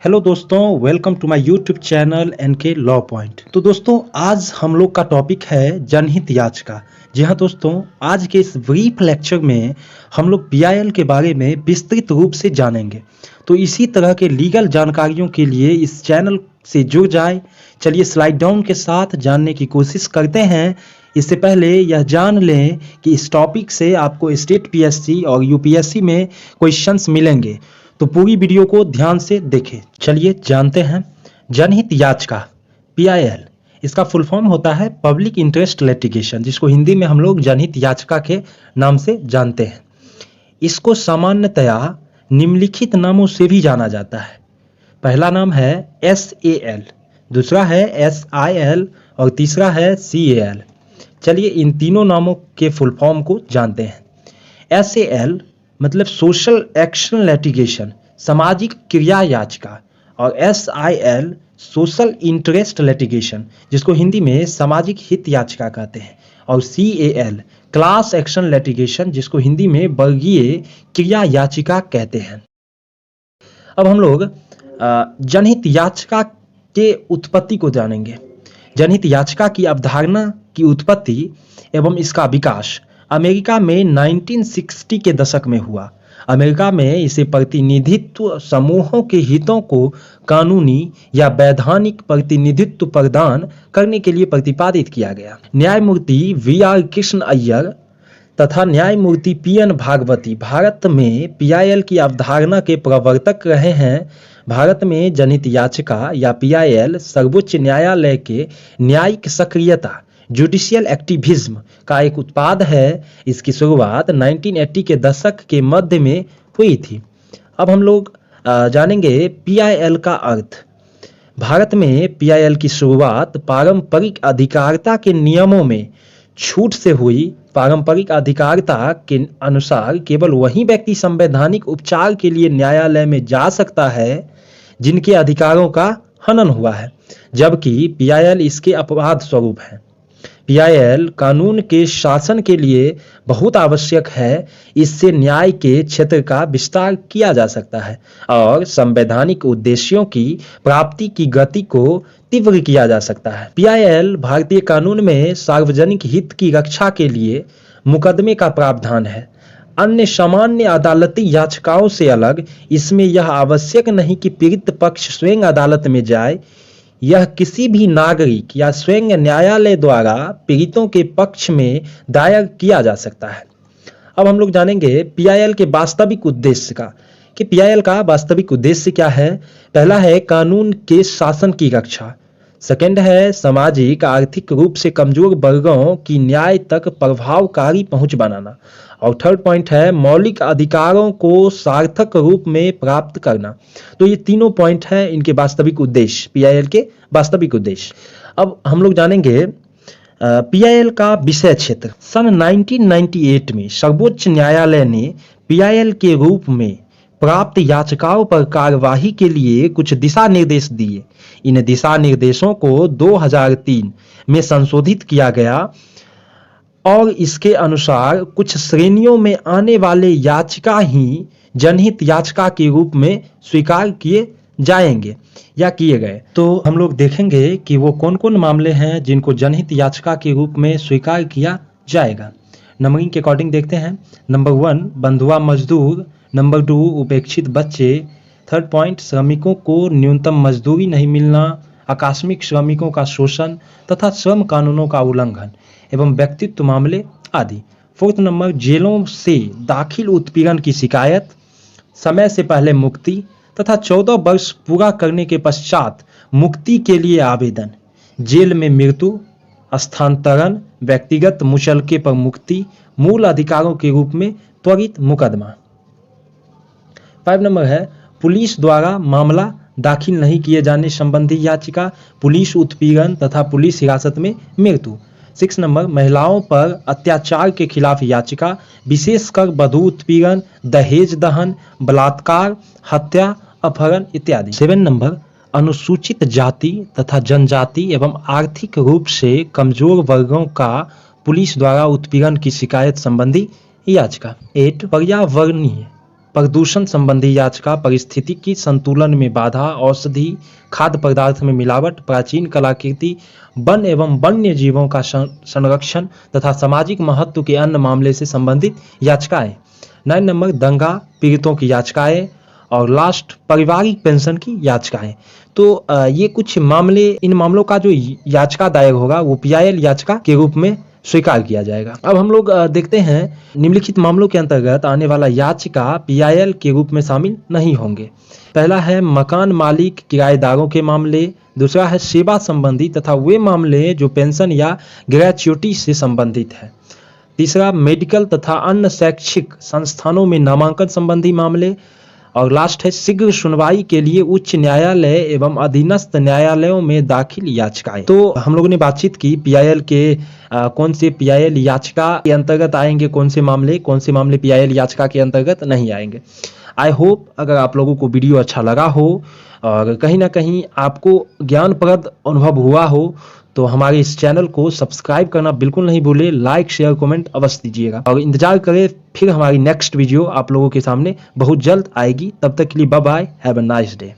Hello दोस्तों, welcome to my YouTube channel NK law point. तो दोस्तों, आज हम लोग का टॉपिक है जनहित याचिका। जी हाँ दोस्तों, आज के इस ब्रीफ लेक्चर में हम लोग पीआईएल के बारे में विस्तृत रूप से जानेंगे। तो इसी तरह के लीगल जानकारियों के लिए इस चैनल से जुड़ जाए। चलिए स्लाइड डाउन के साथ जानने की कोशिश करते हैं। इससे पहले यह जान लें कि इस टॉपिक से आपको स्टेट पीएससी और यूपीएससी में क्वेश्चंस मिलेंगे, तो पूरी वीडियो को ध्यान से देखें। चलिए जानते हैं जनहित याचिका पीआईएल। इसका फुल फॉर्म होता है पब्लिक इंटरेस्ट लिटिगेशन, जिसको हिंदी में हम लोग जनहित याचिका के नाम से जानते हैं। इसको सामान्यतया निम्नलिखित नामों से भी जाना जाता है। पहला नाम है SAL, दूसरा है SIL और तीसरा है CAL। चलिए इन तीनों नामों के फुल फॉर्म को जानते हैं। SAL मतलब सोशल एक्शन लिटिगेशन, सामाजिक क्रिया याचिका, और SIL सोशल इंटरेस्ट लिटिगेशन, जिसको हिंदी में सामाजिक हित याचिका कहते हैं, और CAL क्लास एक्शन लिटिगेशन, जिसको हिंदी में वर्गीय क्रिया याचिका कहते हैं। अब हम लोग जनहित याचिका के उत्पत्ति को जानेंगे। जनहित याचिका की अवधारणा की उत्पत्ति एवं इसका विकास अमेरिका में 1960 के दशक में हुआ। अमेरिका में इसे प्रतिनिधित्व समूहों के हितों को कानूनी या वैधानिक प्रतिनिधित्व प्रदान करने के लिए प्रतिपादित किया गया। न्यायमूर्ति VR कृष्ण अय्यर तथा न्यायमूर्ति PN भागवती भारत में पीआईएल की अवधारणा के प्रवर्तक रहे हैं। भारत में जनहित याचिका या पीआईएल सर्वोच्च न्यायालय के न्यायिक सक्रियता, जुडिशियल एक्टिविज्म का एक उत्पाद है। इसकी शुरुआत 1980 के दशक के मध्य में हुई थी। अब हम लोग जानेंगे पीआईएल का अर्थ। भारत में पीआईएल की शुरुआत पारंपरिक अधिकारिता के नियमों में छूट से हुई। पारंपरिक अधिकारिता के अनुसार केवल वही व्यक्ति संवैधानिक उपचार के लिए न्यायालय में जा सकता है जिनके अधिकारों का हनन हुआ है, जबकि पीआईएल इसके अपवाद स्वरूप है। पीआईएल कानून के शासन के लिए बहुत आवश्यक है। इससे न्याय के क्षेत्र का विस्तार किया जा सकता है और संवैधानिक उद्देश्यों की प्राप्ति की गति को तीव्र किया जा सकता है। पीआईएल भारतीय कानून में सार्वजनिक हित की रक्षा के लिए मुकदमे का प्रावधान है। अन्य सामान्य अदालती याचिकाओं से अलग इसमें यह आवश्यक नहीं कि पीड़ित पक्ष स्वयं अदालत में जाए। यह किसी भी नागरिक या स्वयं न्यायालय द्वारा पीड़ितों के पक्ष में दायर किया जा सकता है। अब हम लोग जानेंगे पीआईएल के वास्तविक उद्देश्य का, कि पीआईएल का वास्तविक उद्देश्य क्या है। पहला है कानून के शासन की रक्षा, सेकंड है सामाजिक आर्थिक रूप से कमजोर वर्गों की न्याय तक प्रभावकारी पहुंच बनाना, और थर्ड पॉइंट है मौलिक अधिकारों को सार्थक रूप में प्राप्त करना। तो ये तीनों पॉइंट हैं इनके वास्तविक उद्देश्य, पीआईएल के वास्तविक उद्देश्य। अब हम लोग जानेंगे पीआईएल का विषय क्षेत्र। सन 1998 में सर्वोच्च न्यायालय ने पीआईएल के रूप में प्राप्त याचिकाओं पर कार्यवाही के लिए कुछ दिशा निर्देश दिए। इन दिशा निर्देशों को 2003 में संशोधित किया गया और इसके अनुसार कुछ श्रेणियों में आने वाले याचिका ही जनहित याचिका के रूप में स्वीकार किए जाएंगे या किए गए। तो हम लोग देखेंगे कि वो कौन कौन मामले हैं जिनको जनहित याचिका के रूप में स्वीकार किया जाएगा। नंबरिंग के अकॉर्डिंग देखते हैं। नंबर 1 बंधुआ मजदूर, नंबर 2 उपेक्षित बच्चे, थर्ड पॉइंट श्रमिकों को न्यूनतम मजदूरी नहीं मिलना, आकस्मिक श्रमिकों का शोषण तथा श्रम कानूनों का उल्लंघन एवं व्यक्तित्व मामले आदि। फोर्थ नंबर जेलों से दाखिल उत्पीड़न की शिकायत, समय से पहले मुक्ति तथा 14 वर्ष पूरा करने के पश्चात मुक्ति के लिए आवेदन, जेल में मृत्यु, स्थानांतरण, व्यक्तिगत मुचलके पर मुक्ति, मूल अधिकारों के रूप में त्वरित मुकदमा। 5 नंबर है पुलिस द्वारा मामला दाखिल नहीं किए जाने संबंधी याचिका, पुलिस उत्पीड़न तथा पुलिस हिरासत में मृत्यु। 6 नंबर महिलाओं पर अत्याचार के खिलाफ याचिका, विशेषकर वधू उत्पीड़न, दहेज दहन, बलात्कार, हत्या, अपहरण इत्यादि। 7 नंबर अनुसूचित जाति तथा जनजाति एवं आर्थिक रूप से कमजोर वर्गों का पुलिस द्वारा उत्पीड़न की शिकायत संबंधी याचिका। 8 पर्यावरणीय प्रदूषण संबंधी याचिका, पारिस्थितिकी संतुलन में बाधा, औषधि, खाद्य पदार्थ में मिलावट, प्राचीन कलाकृति, वन एवं वन्य जीवों का संरक्षण तथा सामाजिक महत्व के अन्य मामले से संबंधित याचिकाएं। 9 नंबर दंगा पीड़ितों की याचिकाएं और लास्ट पारिवारिक पेंशन की याचिकाएं। तो ये कुछ मामले, इन मामलों का जो याचिका दायर होगा वो PIL याचिका के रूप में स्वीकार किया जाएगा। अब हम लोग देखते हैं निम्नलिखित मामलों के अंतर्गत आने वाला याचिका PIL के रूप में शामिल नहीं होंगे। पहला है मकान मालिक किराएदारों के मामले, दूसरा है सेवा संबंधी तथा वे मामले जो पेंशन या ग्रेच्युटी से संबंधित है, तीसरा मेडिकल तथा अन्य शैक्षिक संस्थानों में नामांकन संबंधी मामले, और लास्ट है शीघ्र सुनवाई के लिए उच्च न्यायालय एवं अधीनस्थ न्यायालयों में दाखिल याचिकाएं। तो हम लोगों ने बातचीत की PIL के कौन से PIL याचिका के अंतर्गत आएंगे, कौन से मामले PIL याचिका के अंतर्गत नहीं आएंगे। आई होप अगर आप लोगों को वीडियो अच्छा लगा हो और कहीं ना कहीं आपको ज्ञानप्रद अनुभव हुआ हो तो हमारे इस चैनल को सब्सक्राइब करना बिल्कुल नहीं भूले, लाइक शेयर कमेंट अवश्य दीजिएगा और इंतजार करें फिर हमारी नेक्स्ट वीडियो आप लोगों के सामने बहुत जल्द आएगी। तब तक के लिए bye bye, have a nice day.